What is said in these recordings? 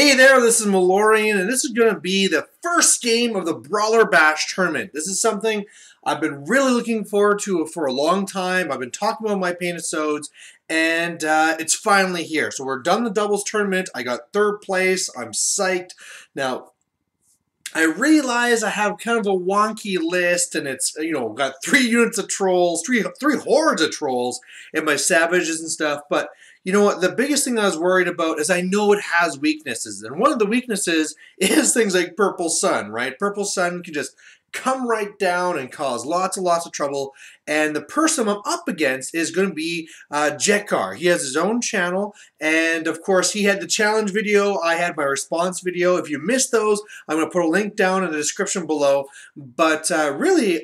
Hey there, this is Malorian, and this is going to be the first game of the Brawler Bash tournament. This is something I've been really looking forward to for a long time. I've been talking about my painted sods, and it's finally here. So we're done the doubles tournament. I got third place. I'm psyched. Now, I realize I have kind of a wonky list, and it's, got 3 units of trolls, three hordes of trolls, and my savages and stuff, but you know what? The biggest thing I was worried about is I know it has weaknesses, and one of the weaknesses is things like Purple Sun, right? Purple Sun can just come right down and cause lots and lots of trouble, and the person I'm up against is going to be Djekar. He has his own channel, and of course he had the challenge video, I had my response video. If you missed those, I'm going to put a link down in the description below, but really,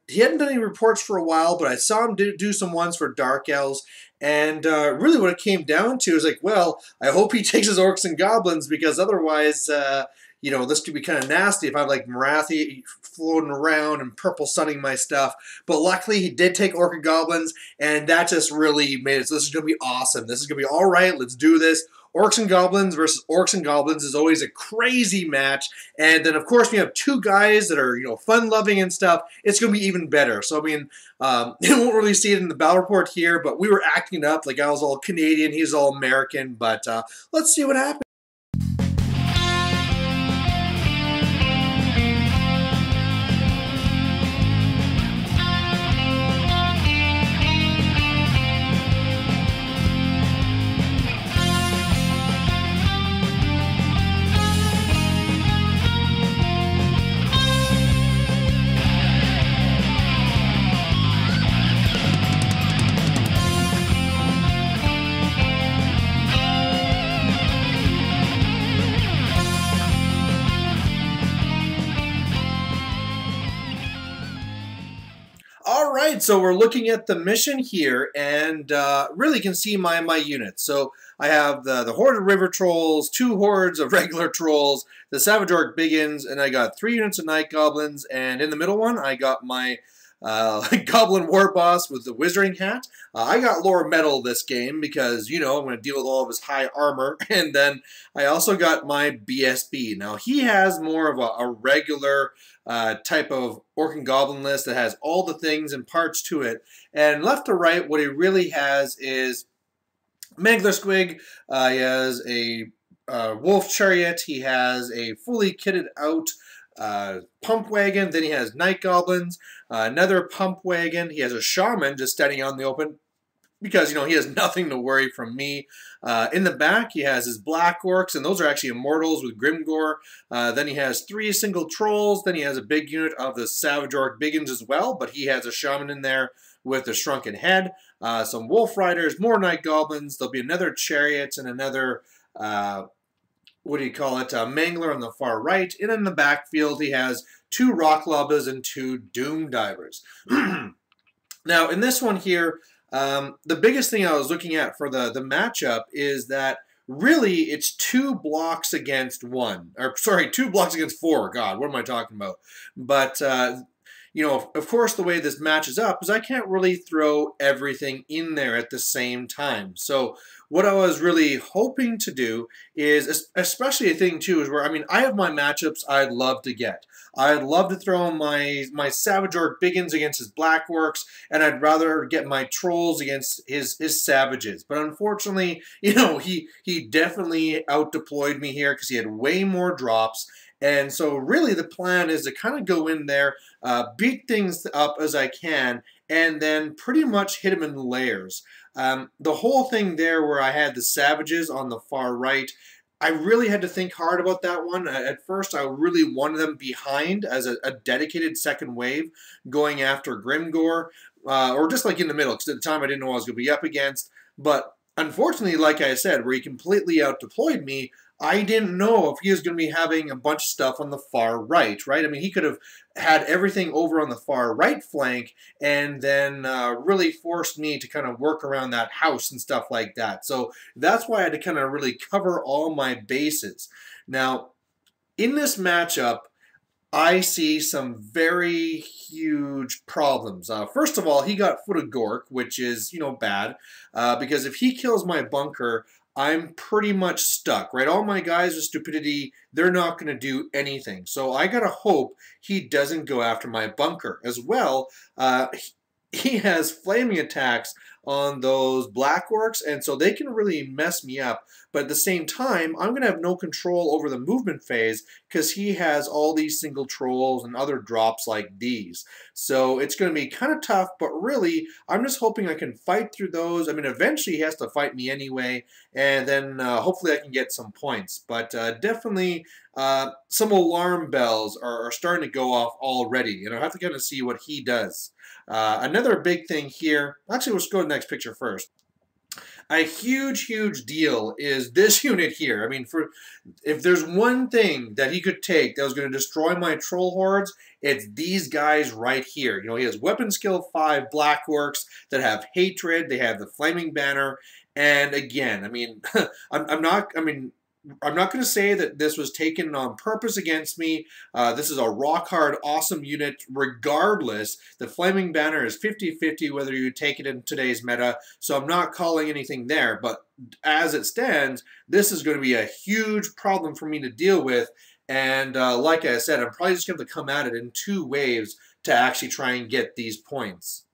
he hadn't done any reports for a while, but I saw him do some ones for Dark Elves. And really what it came down to is like, well, I hope he takes his Orcs and Goblins, because otherwise, this could be kind of nasty if I have like Marathi floating around and purple sunning my stuff. But luckily he did take Orc and Goblins, and that just really made it so this is going to be awesome. This is going to be all right. Let's do this. Orcs and Goblins versus Orcs and Goblins is always a crazy match. And then, of course, we have 2 guys that are, fun-loving and stuff. It's going to be even better. So, I mean, you won't really see it in the battle report here, but we were acting up like I was all Canadian, he's all American. But let's see what happens. Alright, so we're looking at the mission here, and really can see my units. So I have the horde of river trolls, 2 hordes of regular trolls, the savage orc biggins, and I got 3 units of night goblins, and in the middle one I got my goblin war boss with the wizarding hat. I got lower metal this game because, I'm going to deal with all of his high armor, and then I also got my BSB. Now he has more of a regular type of Orc and Goblin list that has all the things and parts to it. And left to right, what he really has is Mangler Squig. He has a Wolf Chariot. He has a fully kitted out pump wagon. Then he has Night Goblins, another pump wagon. He has a Shaman just standing out in the open, because, he has nothing to worry from me. In the back, he has his Black Orcs, and those are actually Immortals with Grimgore. Then he has 3 single Trolls. Then he has a big unit of the Savage Orc Biggins as well, but he has a Shaman in there with a Shrunken Head. Some Wolf Riders, more Night Goblins. There'll be another Chariot and another, Mangler on the far right. And in the backfield, he has 2 Rock Lobbas and 2 Doom Divers. Now, in this one here, the biggest thing I was looking at for the matchup is that really it's 2 blocks against 1. Or, sorry, 2 blocks against 4. God, what am I talking about? But, of course the way this matches up is I can't really throw everything in there at the same time. So what I was really hoping to do is, especially a thing too, is where, I have my matchups I'd love to get. I'd love to throw my Savage Orc Biggins against his Black Orcs, and I'd rather get my Trolls against his Savages. But unfortunately, he definitely out-deployed me here because he had way more drops. And so really the plan is to kind of go in there, beat things up as I can, and then pretty much hit him in layers. The whole thing there where I had the Savages on the far right, I really had to think hard about that one. At first, I really wanted them behind as a dedicated second wave, going after Grimgore, or just like in the middle, because at the time I didn't know what I was going to be up against. But unfortunately, like I said, where he completely out-deployed me, I didn't know if he was going to be having a bunch of stuff on the far right, he could have had everything over on the far right flank and then really forced me to kind of work around that house and stuff like that. So that's why I had to kind of really cover all my bases. Now, in this matchup, I see some very huge problems. First of all, he got Foot of Gork, which is, bad, because if he kills my bunker, I'm pretty much stuck, right? All my guys with stupidity, they're not going to do anything. So I got to hope he doesn't go after my bunker. As well, he has flaming attacks on those black orcs, and so they can really mess me up. But at the same time, I'm going to have no control over the movement phase because he has all these single trolls and other drops like these. So it's going to be kind of tough, but really, I'm just hoping I can fight through those. I mean, eventually he has to fight me anyway, and then hopefully I can get some points. But definitely some alarm bells are starting to go off already, and I'll have to kind of see what he does. Another big thing here, actually let's go to the next picture first. A huge deal is this unit here. I mean, if there's one thing that he could take that was going to destroy my troll hordes, it's these guys right here. You know, he has weapon skill 5 black orcs that have hatred, they have the flaming banner, and again, I mean, I'm not going to say that this was taken on purpose against me. This is a rock-hard, awesome unit regardless. The Flaming Banner is 50-50 whether you take it in today's meta, so I'm not calling anything there. But as it stands, this is going to be a huge problem for me to deal with. And like I said, I'm probably just going to come at it in 2 waves to actually try and get these points.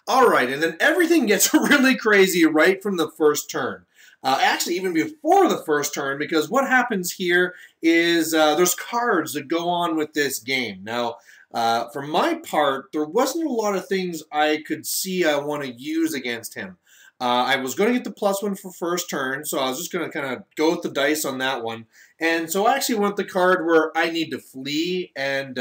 All right, and then everything gets really crazy right from the first turn. Actually, even before the first turn, because what happens here is there's cards that go on with this game. Now, for my part, there wasn't a lot of things I could see I want to use against him. I was going to get the +1 for first turn, so I was just going to kind of go with the dice on that one. And so I actually went the card where I need to flee and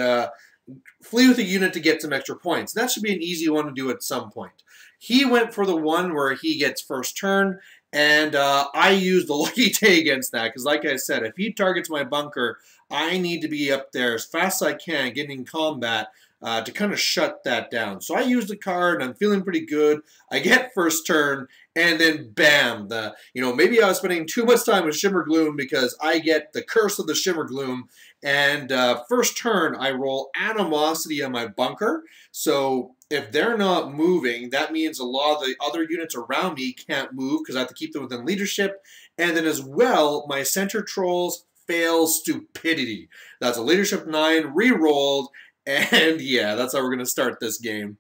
flee with a unit to get some extra points. That should be an easy one to do at some point. He went for the one where he gets first turn, and I used the lucky day against that because, like I said, if he targets my bunker, I need to be up there as fast as I can, getting in combat to kind of shut that down. So I used the card, and I'm feeling pretty good. I get first turn, and then bam! Maybe I was spending too much time with Shimmer Gloom because I get the curse of the Shimmer Gloom, and first turn I roll Animosity on my bunker. So if they're not moving, that means a lot of the other units around me can't move because I have to keep them within leadership. And then as well, my center trolls fail stupidity. That's a leadership 9 re-rolled, and yeah, that's how we're going to start this game.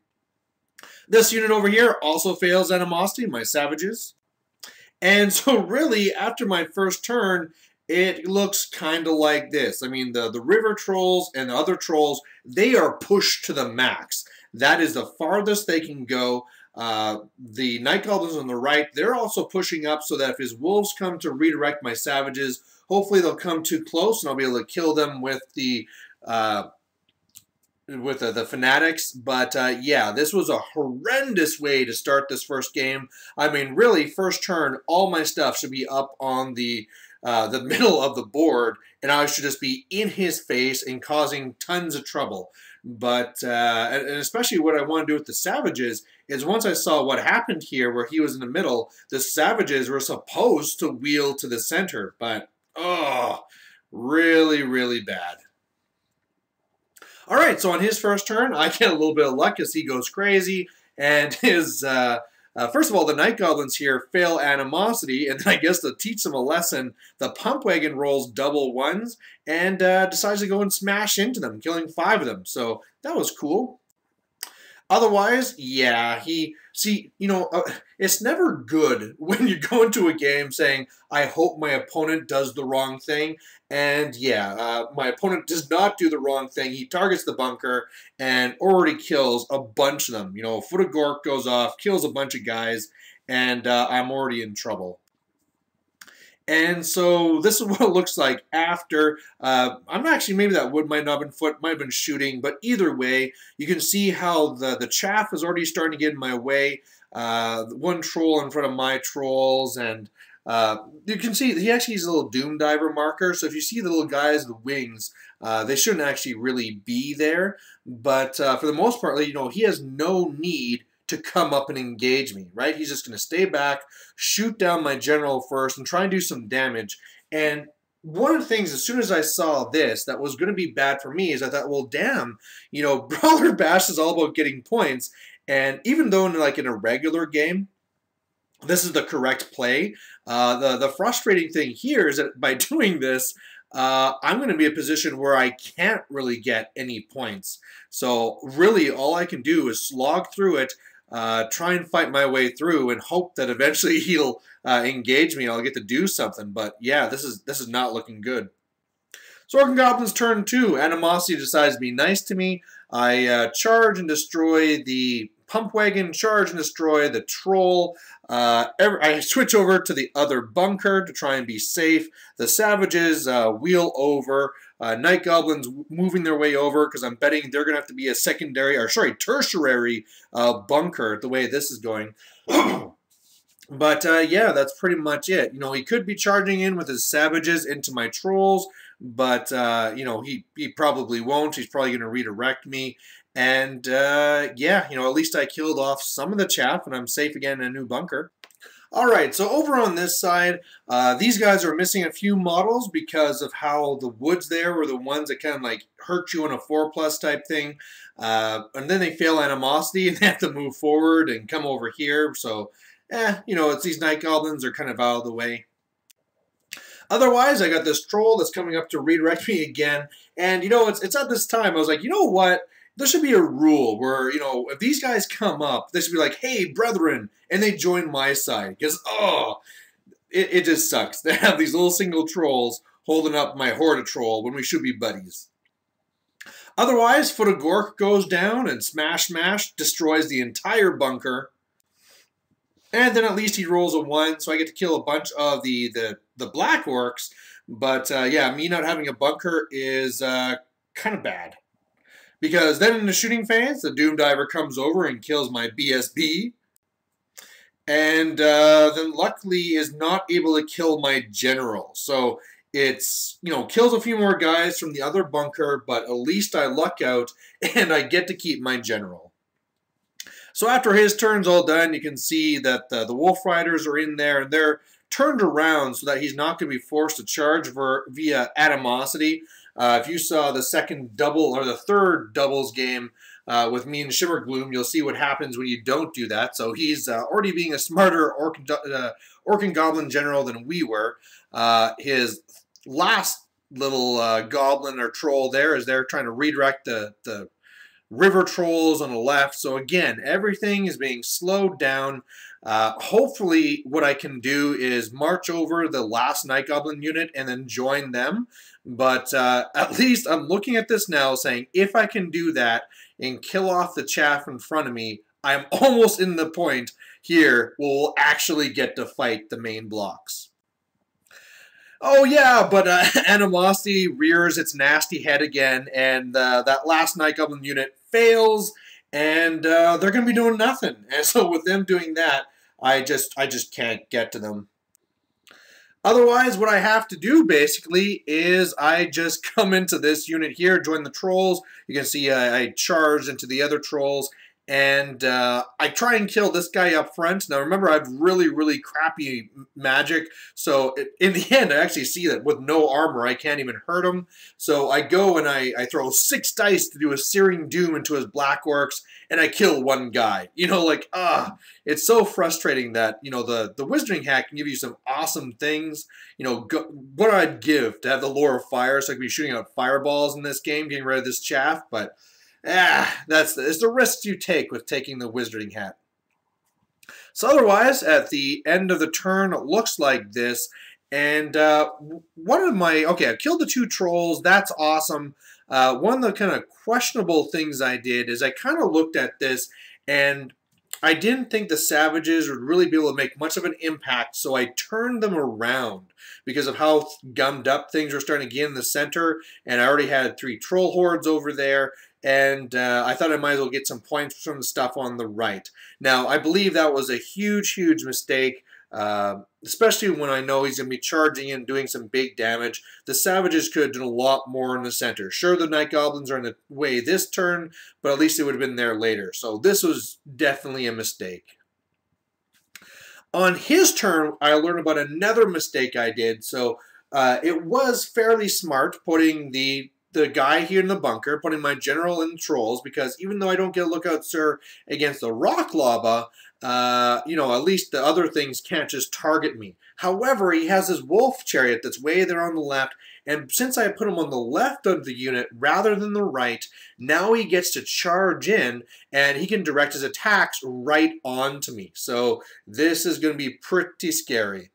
This unit over here also fails Animosity, my savages. And so really, after my first turn, it looks kind of like this. I mean, the river trolls and the other trolls, they are pushed to the max. That is the farthest they can go. The night goblins on the right, they're also pushing up so that if his wolves come to redirect my savages, hopefully they'll come too close and I'll be able to kill them with the Fanatics. But yeah, this was a horrendous way to start this first game. I mean, really, first turn, all my stuff should be up on the middle of the board, and I should just be in his face and causing tons of trouble. But, and especially what I want to do with the savages is once I saw what happened here where he was in the middle, the savages were supposed to wheel to the center. But, oh, really bad. All right, so on his first turn, I get a little bit of luck as he goes crazy, and his... first of all, the Night Goblins here fail Animosity, and then I guess to teach them a lesson, the Pump Wagon rolls double 1s and decides to go and smash into them, killing 5 of them. So that was cool. Otherwise, yeah, it's never good when you go into a game saying, I hope my opponent does the wrong thing. And yeah, my opponent does not do the wrong thing. He targets the bunker and already kills a bunch of them. Foot of Gork goes off, kills a bunch of guys, and I'm already in trouble. And so this is what it looks like after. I'm actually, maybe that wood might not have been foot, might have been shooting, but either way, you can see how the chaff is already starting to get in my way. One troll in front of my trolls, and you can see he actually has a little Doom Diver marker. So if you see the little guys, the wings, they shouldn't actually really be there. But for the most part, he has no need to come up and engage me, right? He's just going to stay back, shoot down my general first, and try and do some damage. And one of the things, as soon as I saw this, that was going to be bad for me, is I thought, well, damn, Brawler Bash is all about getting points. And even though in a regular game, this is the correct play. The frustrating thing here is that by doing this, I'm going to be in a position where I can't really get any points. So really, all I can do is slog through it, try and fight my way through, and hope that eventually he'll engage me. I'll get to do something. But yeah, this is not looking good. So Orc and Goblin's turn 2. Animosity decides to be nice to me. I charge and destroy the pump wagon, charge and destroy the troll. I switch over to the other bunker to try and be safe. The savages wheel over. Night Goblins moving their way over because I'm betting they're going to have to be a secondary, or sorry, tertiary bunker the way this is going. But yeah, that's pretty much it. You know, he could be charging in with his savages into my trolls, but you know, he probably won't. He's probably going to redirect me. And yeah, you know, at least I killed off some of the chaff, and I'm safe again in a new bunker. All right, so over on this side, these guys are missing a few models because of how the woods there were the ones that kind of like hurt you on a 4+ type thing. And then they fail animosity and they have to move forward and come over here. So, you know, it's these night goblins are kind of out of the way. Otherwise, I got this troll that's coming up to redirect me again. And, you know, it's at this time I was like, you know what? There should be a rule where, you know, if these guys come up, they should be like, hey, brethren, and they join my side. Because, oh, it just sucks to have these little single trolls holding up my horde troll when we should be buddies. Otherwise, Foot of Gork goes down and smash, destroys the entire bunker. And then at least he rolls a 1, so I get to kill a bunch of the black orcs. But, yeah, me not having a bunker is kind of bad. Because then in the shooting phase, the Doom Diver comes over and kills my BSB. And then luckily is not able to kill my general. So it's, you know, kills a few more guys from the other bunker, but at least I luck out and I get to keep my general. So after his turn's all done, you can see that the Wolf Riders are in there and they're turned around so that he's not going to be forced to charge via animosity. If you saw the second double or the third doubles game with me and Shimmergloom, you'll see what happens when you don't do that. So he's already being a smarter Orc and Goblin general than we were. His last little goblin or troll there is there trying to redirect the river trolls on the left. So again, everything is being slowed down. Hopefully what I can do is march over the last Night Goblin unit and then join them. But at least I'm looking at this now saying if I can do that and kill off the chaff in front of me, I'm almost in the point here where we'll actually get to fight the main blocks. Oh yeah, but Animosity rears its nasty head again, and that last Night Goblin unit fails, and they're going to be doing nothing. And so with them doing that, I just can't get to them. Otherwise, what I have to do, basically, is I just come into this unit here, join the trolls. You can see I charged into the other trolls, and I try and kill this guy up front. Now, remember, I have really crappy magic, so in the end, I actually see that with no armor, I can't even hurt him. So I go and I throw 6 dice to do a Searing Doom into his Black Orcs, and I kill 1 guy. You know, like, it's so frustrating that, you know, the Wizarding Hat can give you some awesome things. You know, what I'd give to have the Lore of Fire, so I could be shooting out fireballs in this game, getting rid of this chaff, but it's the risks you take with taking the Wizarding Hat. So otherwise, at the end of the turn, it looks like this. And one of my, okay, I killed the 2 trolls. That's awesome. One of the kind of questionable things I did is I kind of looked at this and I didn't think the savages would really be able to make much of an impact, so I turned them around because of how gummed up things were starting to get in the center, and I already had 3 troll hordes over there, and I thought I might as well get some points from the stuff on the right. Now, I believe that was a huge mistake, especially when I know he's going to be charging in and doing some big damage. The savages could have done a lot more in the center. Sure, the Night Goblins are in the way this turn, but at least they would have been there later. So this was definitely a mistake. On his turn, I learned about another mistake I did. So it was fairly smart putting the the guy here in the bunker, putting my general in trolls, because even though I don't get a lookout sir against the rock lava, you know, at least the other things can't just target me. However, he has his wolf chariot that's way there on the left, and since I put him on the left of the unit rather than the right, now he gets to charge in, and he can direct his attacks right onto me. So this is going to be pretty scary.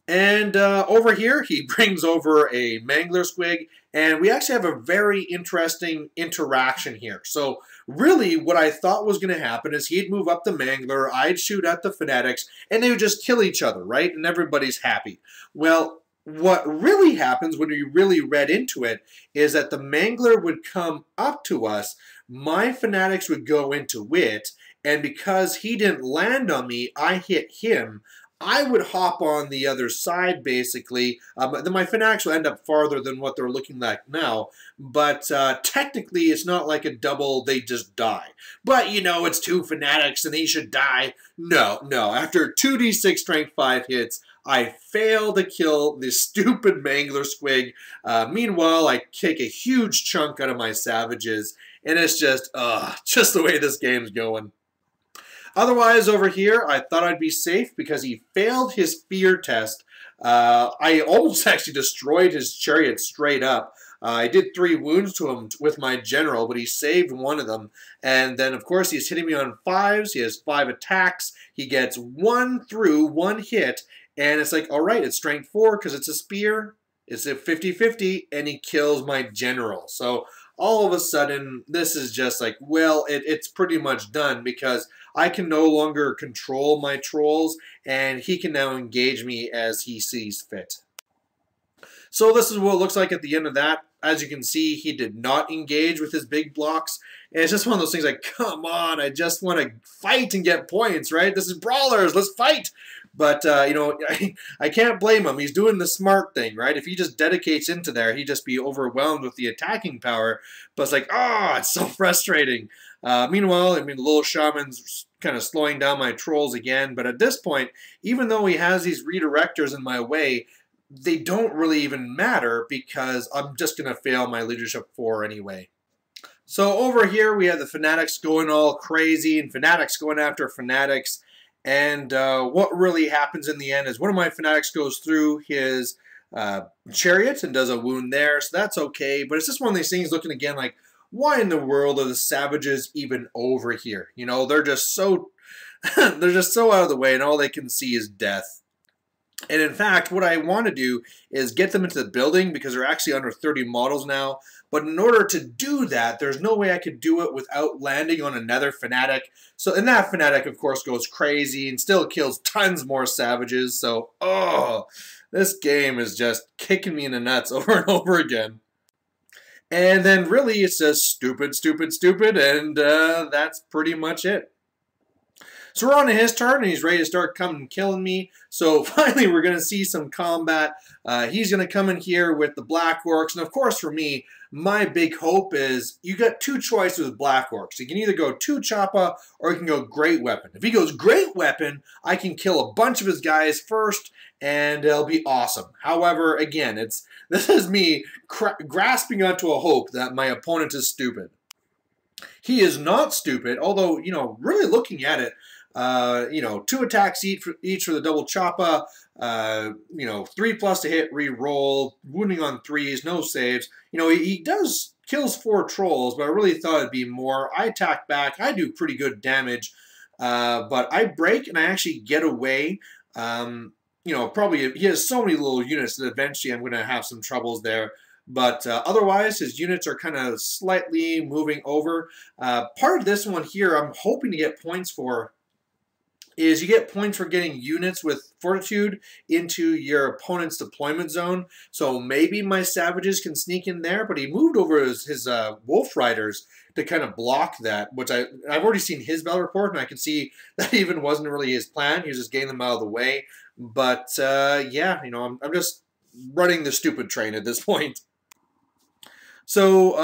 And over here, he brings over a Mangler Squig, and we actually have a very interesting interaction here. So really, what I thought was going to happen is he'd move up the Mangler, I'd shoot at the Fanatics, and they would just kill each other, right? And everybody's happy. Well, what really happens when you really read into it is that the Mangler would come up to us, my Fanatics would go into it, and because he didn't land on me, I hit him. I would hop on the other side, basically. Then my Fanatics will end up farther than what they're looking like now. But technically, it's not like a double, they just die. But, you know, it's 2 Fanatics and he should die. No. After 2d6 strength 5 hits, I fail to kill this stupid Mangler Squig. Meanwhile, I kick a huge chunk out of my savages. And it's just the way this game's going. Otherwise, over here, I thought I'd be safe because he failed his fear test. I almost actually destroyed his chariot straight up. I did 3 wounds to him with my general, but he saved one of them. And then, of course, he's hitting me on 5s. He has 5 attacks. He gets 1 through, 1 hit. And it's like, all right, it's strength 4 because it's a spear. It's a 50-50, and he kills my general. So all of a sudden, this is just like, well, it's pretty much done because I can no longer control my trolls, and he can now engage me as he sees fit. So this is what it looks like at the end of that. As you can see, he did not engage with his big blocks. And it's just one of those things like, come on, I just want to fight and get points, right? This is Brawlers, let's fight! But, you know, I can't blame him. He's doing the smart thing, right? If he just dedicates into there, he'd just be overwhelmed with the attacking power. But it's like, it's so frustrating. Meanwhile, I mean, the little shaman's kind of slowing down my trolls again. But at this point, even though he has these redirectors in my way, they don't really even matter because I'm just going to fail my leadership 4 anyway. So over here, we have the Fanatics going all crazy and Fanatics going after Fanatics. And what really happens in the end is one of my Fanatics goes through his chariot and does a wound there, so that's okay. But it's just one of these things looking again like, why in the world are the savages even over here? You know, they're just so they're just so out of the way, and all they can see is death. And in fact, what I want to do is get them into the building because they're actually under 30 models now. But in order to do that, there's no way I could do it without landing on another Fanatic. So, and that Fanatic, of course, goes crazy and still kills tons more savages. So, this game is just kicking me in the nuts over and over again. And then really, it's just stupid, and that's pretty much it. So we're on to his turn, and he's ready to start coming and killing me. So finally, we're going to see some combat. He's going to come in here with the Black Orcs. And of course, for me, my big hope is you got 2 choices with Black Orcs. You can either go 2 Choppa or you can go Great Weapon. If he goes Great Weapon, I can kill a bunch of his guys first, and it'll be awesome. However, again, this is me grasping onto a hope that my opponent is stupid. He is not stupid, although, you know, really looking at it, you know, 2 attacks each for the double Choppa, you know, 3+ to hit, re-roll, wounding on 3s, no saves. You know, he kills 4 trolls, but I really thought it'd be more. I attack back, I do pretty good damage, but I break and I actually get away. You know, probably he has so many little units that eventually I'm going to have some troubles there. But otherwise, his units are kind of slightly moving over. Part of this one here I'm hoping to get points for is you get points for getting units with Fortitude into your opponent's deployment zone. So maybe my savages can sneak in there, but he moved over his Wolf Riders to kind of block that, which I've already seen his battle report, and I can see that even wasn't really his plan. He was just getting them out of the way. But yeah, you know, I'm just running the stupid train at this point. So,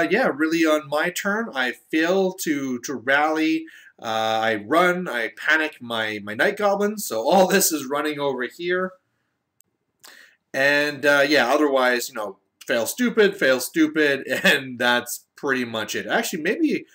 yeah, really on my turn, I fail to rally. I run, I panic my Night Goblins, so all this is running over here. And, yeah, otherwise, you know, fail stupid, and that's pretty much it. Actually, maybe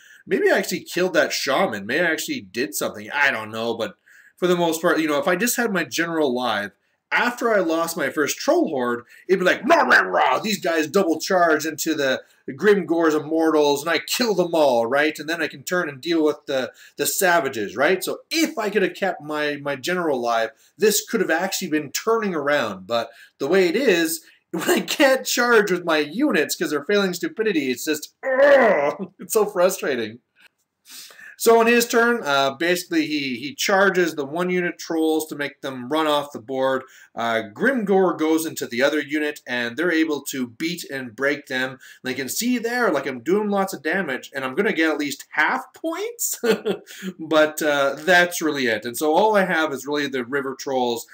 I actually killed that shaman. Maybe I actually did something. I don't know, but for the most part, you know, if I just had my general live, after I lost my first troll horde, it'd be like, rah, rah, rah, these guys double charge into the Grim Gore's Immortals, and I kill them all, right? And then I can turn and deal with the savages, right? So if I could have kept my general alive, this could have actually been turning around. But the way it is, when I can't charge with my units because they're failing stupidity, it's just, it's so frustrating. So on his turn, basically he charges the 1-unit trolls to make them run off the board. Grimgore goes into the other unit, and they're able to beat and break them. They can see there, like, I'm doing lots of damage, and I'm going to get at least half points. But that's really it. And so all I have is really the river trolls,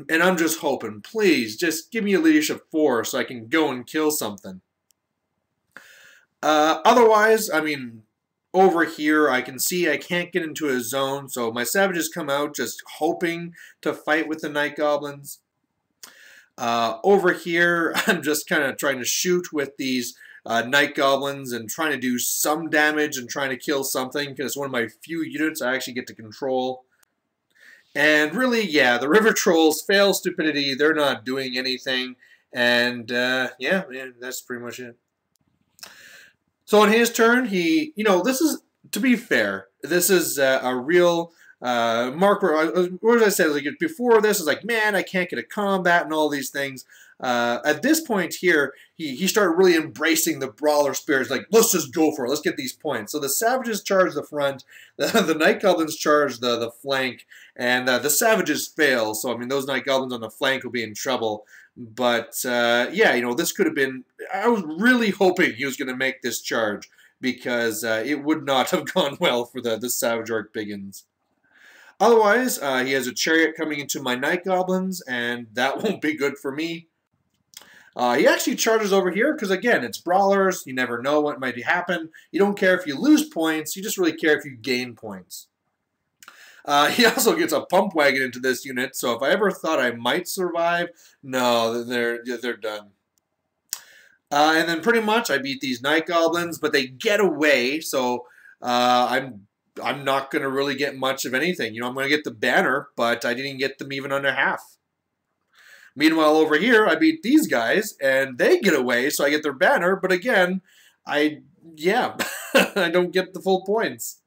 and I'm just hoping, please, just give me a leadership 4 so I can go and kill something. Otherwise, I mean, over here, I can see I can't get into a zone, so my savages come out just hoping to fight with the night goblins. Over here, I'm just kind of trying to shoot with these night goblins and trying to do some damage and trying to kill something, because it's one of my few units I actually get to control. And really, yeah, the river trolls fail stupidity. They're not doing anything, and yeah, that's pretty much it. So on his turn, he, you know, this is, to be fair, this is a real marker. What did I say? Like, before this, is like, man, I can't get a combat and all these things. At this point here, he started really embracing the brawler spirits. Like, let's just go for it. Let's get these points. So the savages charge the front, the night goblins charge the flank, and the savages fail. So I mean, those night goblins on the flank will be in trouble. But yeah, you know, this could have been. I was really hoping he was going to make this charge, because it would not have gone well for the Savage Orc Biggins. Otherwise, he has a chariot coming into my night goblins, and that won't be good for me. He actually charges over here because, again, it's brawlers. You never know what might happen. You don't care if you lose points. You just really care if you gain points. He also gets a pump wagon into this unit, so if I ever thought I might survive, no, they're done. And then pretty much I beat these night goblins, but they get away, so I'm not going to really get much of anything. You know, I'm going to get the banner, but I didn't get them even under half. Meanwhile, over here, I beat these guys, and they get away, so I get their banner, but again, yeah, I don't get the full points.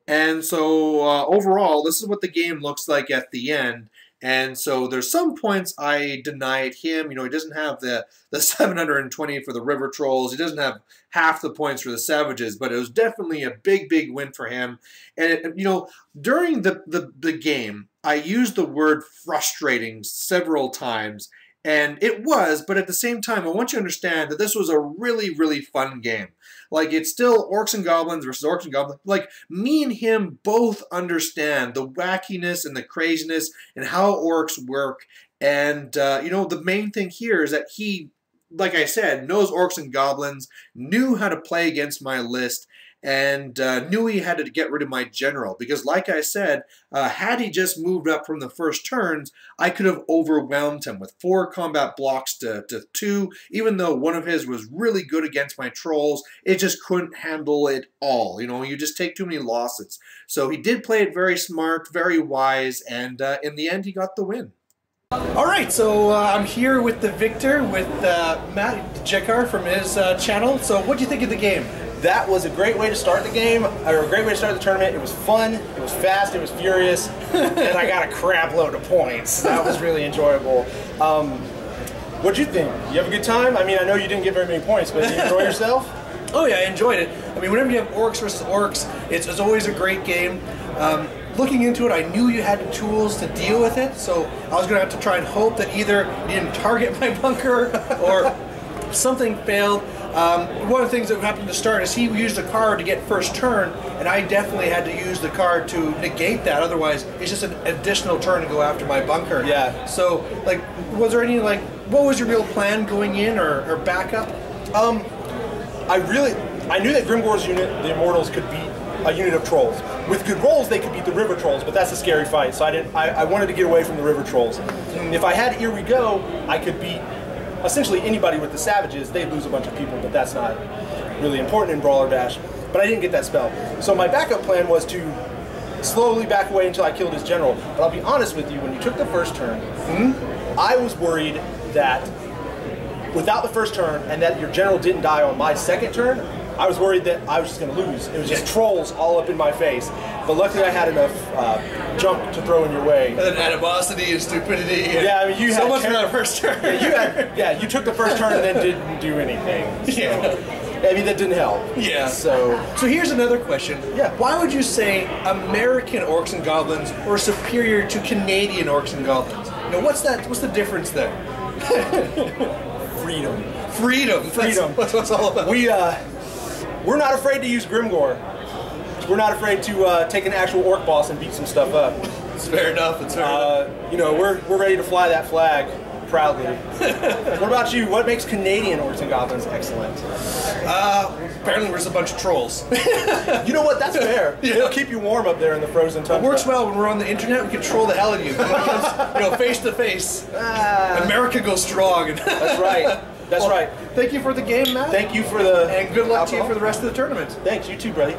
And so overall, this is what the game looks like at the end. And so there's some points I denied him. You know, he doesn't have the 720 for the river trolls. He doesn't have half the points for the savages, but it was definitely a big, big win for him. And, you know, during the game, I used the word frustrating several times. And it was, but at the same time, I want you to understand that this was a really, really fun game. Like, it's still Orcs and Goblins versus Orcs and Goblins. Like, me and him both understand the wackiness and the craziness and how Orcs work. And, you know, the main thing here is that he, like I said, knows Orcs and Goblins, knew how to play against my list, and knew he had to get rid of my general. Because, like I said, had he just moved up from the first turns, I could have overwhelmed him with 4 combat blocks to 2. Even though one of his was really good against my trolls, it just couldn't handle it all. You know, you just take too many losses. So he did play it very smart, very wise, and in the end, he got the win. All right, so I'm here with the victor, with Matt Djekar from his channel. So what do you think of the game? That was a great way to start the game, or a great way to start the tournament. It was fun, it was fast, it was furious, and I got a crap load of points. That was really enjoyable. What'd you think? You have a good time? I mean, I know you didn't get very many points, but did you enjoy yourself? Oh yeah, I enjoyed it. I mean, whenever you have Orcs versus Orcs, it's always a great game. Looking into it, I knew you had the tools to deal with it, so I was going to have to try and hope that either you didn't target my bunker or something failed. One of the things that happened to start is he used a card to get first turn, and I definitely had to use the card to negate that. Otherwise, it's just an additional turn to go after my bunker. Yeah. So, like, was there any, like, what was your real plan going in, or backup? I knew that Grimgore's unit, the Immortals, could beat a unit of trolls. With good rolls, they could beat the river trolls, but that's a scary fight. So I wanted to get away from the river trolls. If I had Here We Go, I could beat essentially anybody with the Savages, they lose a bunch of people, but that's not really important in Brawler Dash. But I didn't get that spell. So my backup plan was to slowly back away until I killed his general. But I'll be honest with you, when you took the first turn, I was worried that without the first turn and that your general didn't die on my second turn, I was worried that I was just going to lose. It was just trolls all up in my face. But luckily I had enough junk to throw in your way. And then animosity and stupidity. And yeah, I mean, you so had much for that first turn. You took the first turn and then didn't do anything. So, Yeah. I mean, that didn't help. Yeah. So here's another question. Yeah. Why would you say American Orcs and Goblins are superior to Canadian Orcs and Goblins? You know, what's the difference there? freedom. Freedom. That's what it's all about. We're not afraid to use Grimgore. We're not afraid to take an actual orc boss and beat some stuff up. It's fair enough. It's fair enough. You know, we're ready to fly that flag proudly. What about you? What makes Canadian Orcs and Goblins excellent? Apparently we're just a bunch of trolls. You know what? That's fair. Yeah. It'll keep you warm up there in the frozen tundra. It works well when we're on the internet. We can troll the hell out of you. When it comes, face to face. America goes strong. That's right. That's right. Thank you for the game, Matt. Thank you for the... And good luck to you for the rest of the tournament. Thanks. You too, buddy.